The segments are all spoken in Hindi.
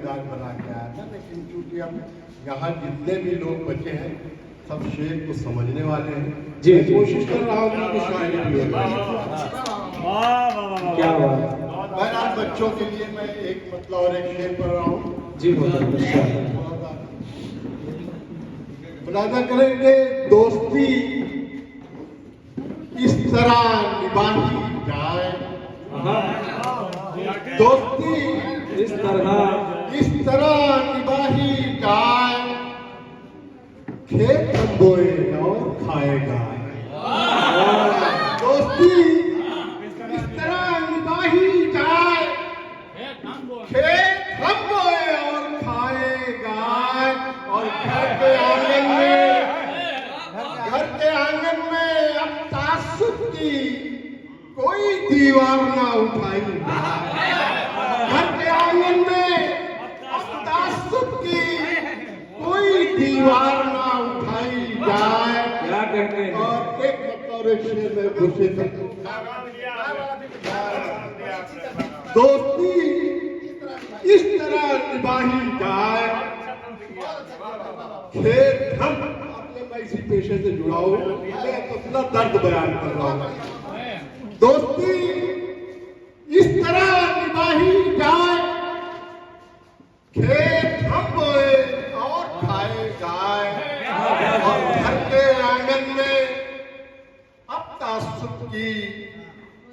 मिजाज बना के आया था, लेकिन चूंकि अब यहाँ जितने भी लोग बचे हैं सब शेर को समझने वाले हैं। जी, मैं जी। कोशिश कर रहा हूँ कि शायरी भी हो जाए। क्या बात। बहरहाल बच्चों के लिए मैं एक मतलब और एक शेर पढ़ रहा हूँ। जी मोहतरम, मुलाजा करेंगे। दोस्ती इस तरह निभाई जाए, दोस्ती इस तरह निभाई जाए, खेत हम बोए और खाएगा। दोस्ती इस तरह निभाई जाए, खेत हम बोए और खाएगा। और घर के आंगन में अब तासुब की कोई दीवार ना उठाई जाए। घर के आंगन में अब तासुब की कोई दीवार ना उठाई जाए। क्या कहते हैं। और एक मतलब एक शेर में घुसे थे। दोस्ती इस तरह निभाई जाए, खेत हम अपने मैं इसी पेशे से जुड़ा हूं, मैं अपना दर्द बयान कर रहा हूं। दोस्ती इस तरह निभाई जाए, खेत हम बोए और खाए जाए। और घर के आंगन में अब तासुब की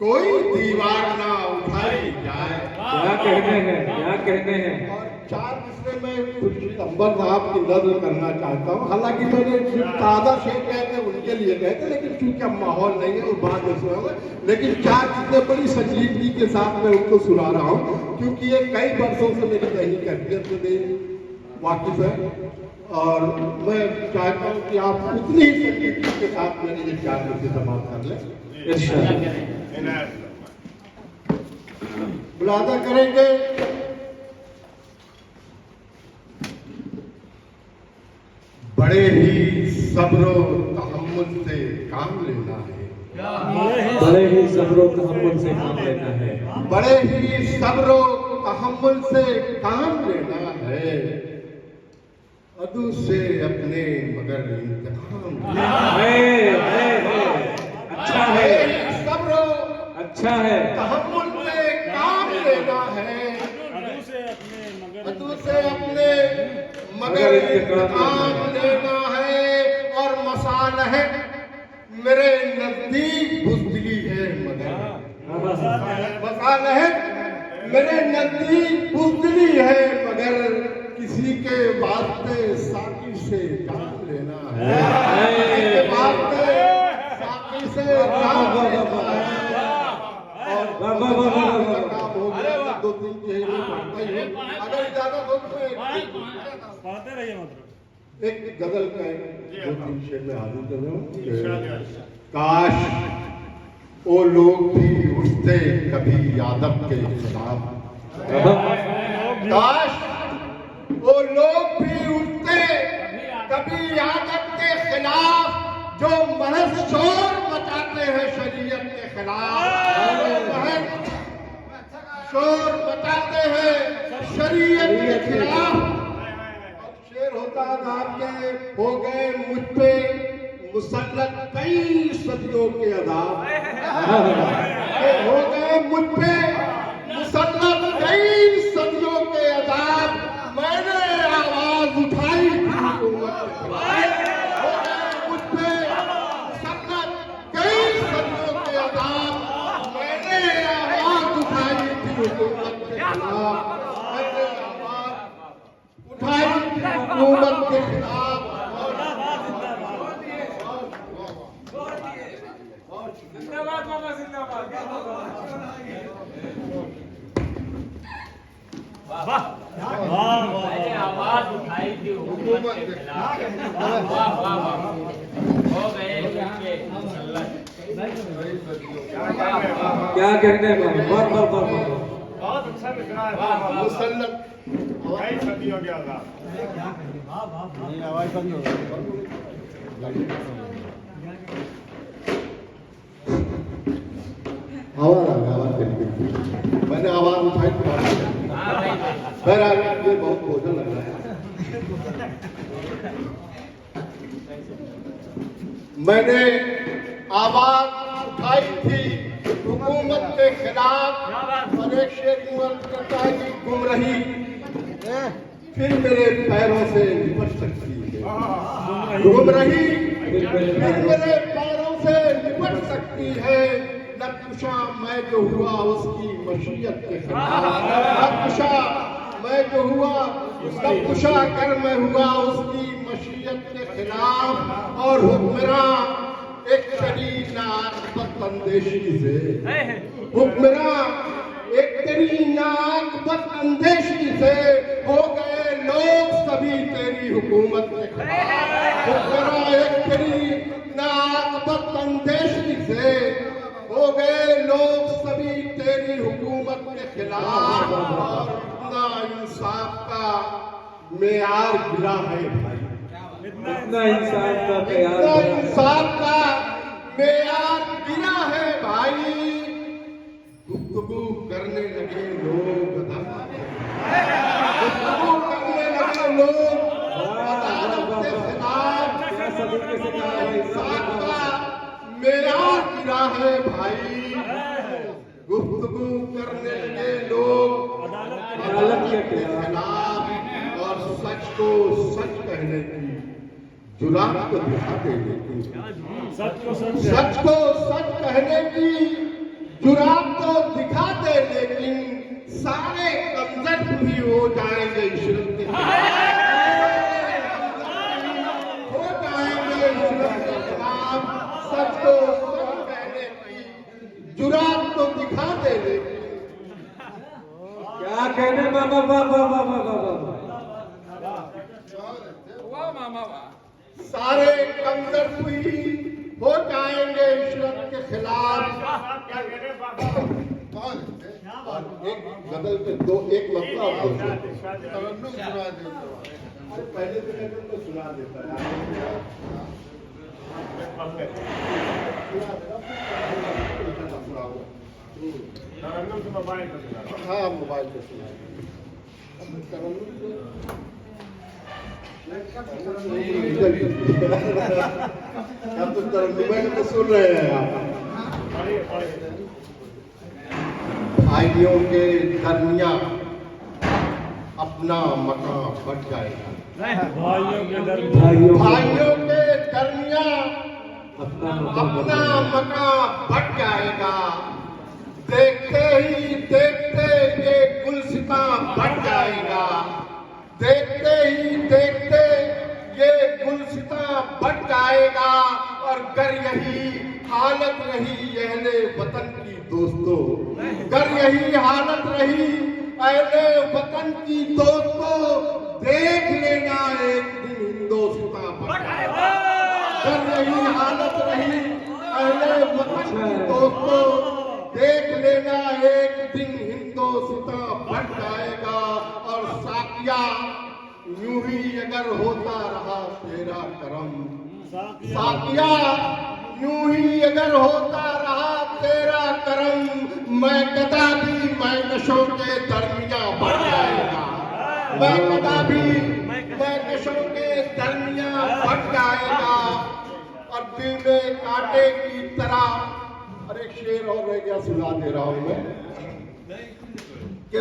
कोई दीवार ना उठाई जाए। क्या कहते हैं, क्या कहते हैं। और चार मिसरे में खुर्शीद अंबर साहब की नज़्म करना चाहता हूँ। हालांकि मैंने ताज़ा शेर कहते उनके लिए कहते, लेकिन चूंकि अब माहौल नहीं है वो बाद में सुनाऊंगा। लेकिन चार मिसरे बड़ी संजीदगी के साथ मैं उनको सुना रहा हूँ, क्योंकि ये कई वर्षों से मेरी कहीं कैफियत से नहीं वाकिफ है। और मैं चाहता हूँ कि आप उतनी ही संजीदगी के साथ मेरे ये चार मिसरे समाप्त कर लें। मुलाजा करेंगे। बड़े ही सब्रो तहम्मुल से काम लेना है, बड़े ही सब्रो तहम्मुल से काम लेना है, बड़े ही सब्रो तहम्मुल से काम लेना है। अदू से अपने मगर इंतकाम अच्छा है, सब्रो अच्छा है। तहम्मुल से काम लेना है, अदू से अपने मगर इंतकाम लेना है। और मसाला है मेरे नजदीक बुज़दिली है मगर, मसाला है मेरे नजदीक बुज़दिली है मगर, किसी के वास्ते साकी से जान लेना है, किसी के वास्ते साकी से जान लेना है। और काम हो गया दो तीन के ही पढ़ता ही हूँ, अगर इजाजत हो तो पढ़ते रहिए मतलब। एक गजल का दो तीन शेर में हाजिर कर रहा हूँ। काश वो लोग भी उठते कभी यादव के खिलाफ, काश वो लोग भी उठते कभी यादव के खिलाफ, जो महज शोर मचाते हैं शरीयत के खिलाफ, शोर मचाते हैं शरीयत के खिलाफ। शेर होता आपके हो गए मुझ पे मुसल्लत कई सदियों के अदाब, हो गए मुझ पे मुसल्लत कई सदियों के अदाब। मैंने आवाज उठाई थी हुकूमत के खिलाफ, हो गए मुझ पे मुसल्लत कई सदियों के अदाब। मैंने आवाज उठाई थी हुकूमत के खिलाफ, मैंने आवाज उठाई थी हुकूमत के खिलाफ। जिंदाबाद बाबा जिंदाबाद। वाह वाह मैंने आवाज उठाई थी हुकूमत के खिलाफ। वाह वाह वाह हो गए मुझे मुसल्लत। क्या कहते हैं। बहुत अच्छा मिश्रा है। मुसल्लत कई सदियों के अदाब। आवाज बंद हो गई। आवाज आ गया, आवाज मैंने आवाज उठाई। बहरहाल ये बहुत भोजन लग रहा है। मैंने आवाज उठाई थी हुकूमत के खिलाफ और एक शेर यूं करता है कि गुमराही फिर मेरे पैरों से निपट सकती है। गुमराही फिर मेरे पैरों से निपट सकती है। नक्शा मैं जो हुआ उसकी मशीयत के खिलाफ, नक्शा मैं जो हुआ नक्शा कर मैं हुआ उसकी मशीयत के खिलाफ। और हुक्मरां एक शरीर नाकबत अंदेशी से, हुक्मरां एक तेरी नाकबत अंदेशी से हो गए लोग सभी तेरी हुकूमत के खिलाफ। हुक्मरां एक तेरी नाकबत अंदेशी से हो गए लोग सभी तेरी हुकूमत के खिलाफ। और इतना इंसाफ का मेयार गिरा है भाई, इतना इंसान का प्यार इतना इंसाफ का मेयार गिरा है भाई। गुफ्तगू करने लगे लोग अदालत करने लगे लोग अदालत के खिलाफ। इंसाफ का मेयार गिरा है भाई। गुफ्तगू करने लगे लोग अदालत के खिलाफ और सच को सच कहने की जुरात को दिखाते, लेकिन सच को सच कहने की जुरात तो दिखाते, लेकिन सारे कमजोर भी हो जाएंगे इशरत के हो जाएंगे इशरत के खिलाफ। सच को सच कहने की जुरात तो दिखाते, लेकिन क्या कहने बाबा बाबा बाबा बाबा सारे कमजोर हुई हो जाएंगे इशरत के खिलाफ। और एक बदल के दो एक मतलब पहले तो सुना देता है। हाँ मोबाइल पे सुना अब तो मोबाइल पे सुन रहे हैं आप। भाइयों के दरमियान अपना मकान बढ़ जाएगा, भाइयों के दरमियान अपना मकान बढ़ जाएगा। देखते ही देखते ये गुलसिता बढ़ जाएगा, देखते ही देखते ये गुलसिता बढ़ जाएगा। और गर यही हालत रही अहले वतन की दोस्तों, गर यही हालत रही अहले वतन की दोस्तों, देख लेना एक दिन हिंदुस्तान बढ़ जाएगा। गर यही हालत रही अहले वतन की दोस्तों, देख लेना एक दिन हिंदुस्तान बढ़ जाएगा। और साकिया यूं ही अगर होता रहा तेरा करम, साकिया यूं ही अगर होता रहा तेरा करम, मैं कदापि मैं नशों के दरमियान बढ़ जाएगा, मैं कदापि मैं नशों के दरमियान बढ़ जाएगा। और दिल में कांटे की तरह, और एक शेर और रह गया सुना दे रहा हूं मैं कि